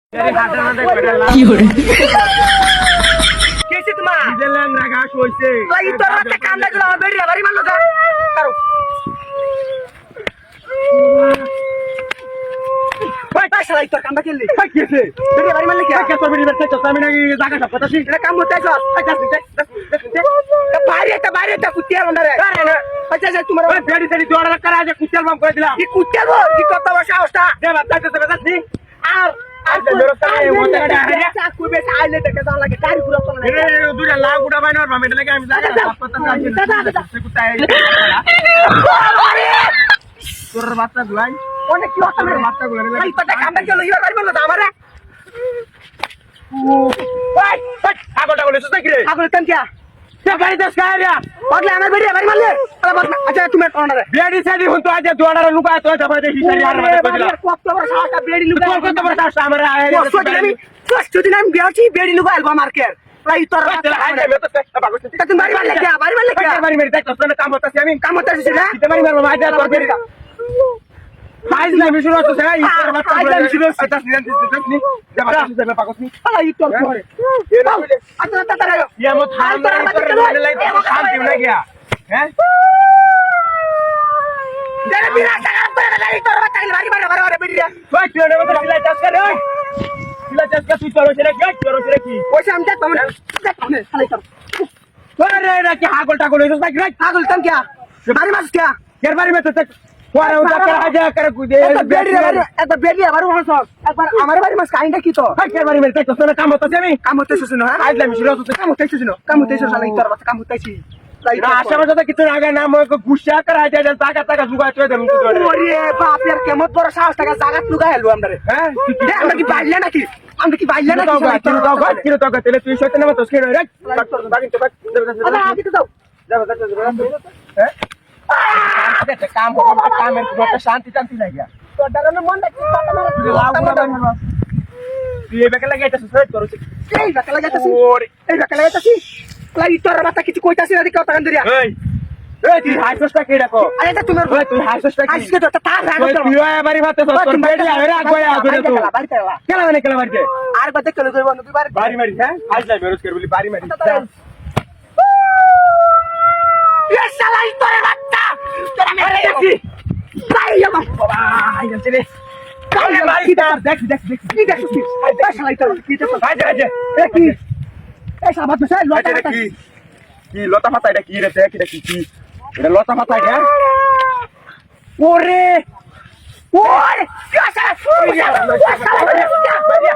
কি হরে কেসে তোমার দিলেন রাগা হইছে লাগি তোর রাতে কাম লাগলো আমার বেরিয়ে বাড়ি মারলো যা কারো ভাই পয়সা লাই তোর কামটা খেললি ভাই কেসে বেরিয়ে বাড়ি মারলে কি কে তোর বেরিয়ে বেরতে তো আমি নাকি জায়গা সব কথা শিখ এটা কাম হতে আইছো বাইরে তা কুতিয়ার বন্ধরে আচ্ছা আচ্ছা তোমার ওই বেড়ি তেড়ি দৌড়া করা আছে কুচল মাম করে দিলাম কি কুতিয়ার বল কি কত বড় সাহসটা দে বাচ্চা তো বেজাছি আর আচ্ছা জোর তাই মতে গাড়ি হারিয়া চাকু বেশ আইলে দেখে দাও লাগে গাড়ি পুরো তো না রে দুইটা লাখ উড়া বাইনর ভাবে এটা লাগে আমি জায়গা সব কথা আছে কুতায় তোর বাচ্চা গুলাই অনেক কি হতো রে বাচ্চা গুলাই ভাই তোর কামটা খেলো ইবার বাড়ি মারলো আমারে ভাই আগলটা বলে সুতা কি রে আগলে কাম কিয়া সে গাড়ি দেশ কারিয়া পাগলে আমার বেরিয়ে বাড়ি মারলে আচ্ছা তুমি কোনরে বেড়ি সাদি হুন তো আজ দৌড়া লুকায় তো যাবে দেখি সারি আর মতে কইলা কত বড় সাহসটা বেড়ি তোর কত বড় সাহস আমার যদি আমি বিয়াছি বেড়ি লুকা আলবা মার্কেট প্রায় তোর তুমি বাড়ি মারলে কে বাড়ি মারলে কে বাড়ি মেরে দেখ তোর কাম হতাছে আমি কাম হতে আসিস না দিতে বাড়ি মারবো মাইটা তোর বেড়ি ফাইজ না মিশুর আছে সেটা ইসর বাচ্চা ফাইজ না মিশুর আছে। আচ্ছা নিন দিতে নি যাবা যাবে পাকসনি আলাই তোর করে আচ্ছা তাড়াতাড়ি আয় ইয়া মত হাম নাই তোর বলে লাই তো শান্তি না গিয়া হ্যাঁ দেরে বিনা টাকা করে গাড়ি তোর বাচ্চা বাড়ি মারে বারে বেড়ি ওই তুই না মত কিলা চাষ করে ওই কিলা চাষ কা তুই চলো ছেলে কি করো ছেলে কি পয়সা আমি দেখতাম না খালি তোর ওরে রে কি হাগল টাগল হইছ না কি পাগল কাম কিয়া বাড়ি মারছ কিয়া কের বাড়ি মে তো তোরা উদা করা হাজা করে কুদে এত বেড়ি আবার হস একবার আমার বাড়ি মাছ কাইন্ডা কি তো কের বাড়ি মে তো তোর কাম হতাছে আমি কাম হতে শুনো হ্যাঁ আইলা মিশুর আছে কাম হতে শুনো কাম হতে শুনো তোর বাচ্চা কাম হতেছি না আশেপাশে তো কিছু আগে না মো গুসা করা যায় টাকা টাকা জুগায় তো দেম তুই ওরে বাপ এর কেমন বড় সাহস টাকা জাগাত লুকা হেলবো আমরা হ্যাঁ আমরা কি বাইলে নাকি আমরা কি বাইলে নাকি কিলো টাকা তেলে তুই সত্যি না তো স্কিন রে বাকিন তো আরে আগে তো দাও হ্যাঁ কাম হবে কামের একটা শান্তি শান্তি লাগিয়া তোর দাঁড়ানো মন নাকি পাতা মারা তুই এই বেকে লাগাইতে সুসাইড করছিস এই বাকা লাগাইতাছি ওরে এই বাকা লাগাইতাছি লাগি তোর বাচ্চা কিছু কইতাছি না দেখো টাকা ধরিয়া এই এই তুই হাইসটা কি রাখো আরে এটা তোমার ওই তুই হাইসটা কি আজকে তো তার রাগ ওই তুই বাড়ি ভাতে তোর বেডি আরে আগে আগে তো বাড়িতে আলা কেলা মানে কেলা বাড়িতে আর বাদে কেন করব না তুই বাড়ি মারি হ্যাঁ আজ না বেরোজ কর বলি বাড়ি মারি এ শালাই তোর বাচ্চা তোর আমি আরে দেখি তাই আমার বাবা আই যাচ্ছে রে কালে মারি দেখ দেখ দেখ কি দেখছিস এই শালাই তোর কি দেখছিস আই যা যা এ কি এই সাবাত মেশাই লতা এটা কি কি লতা পাতা এটা কি রে দেখ এটা কি কি এটা লতা পাতা হ্যাঁ ওরে ওরে কি শালা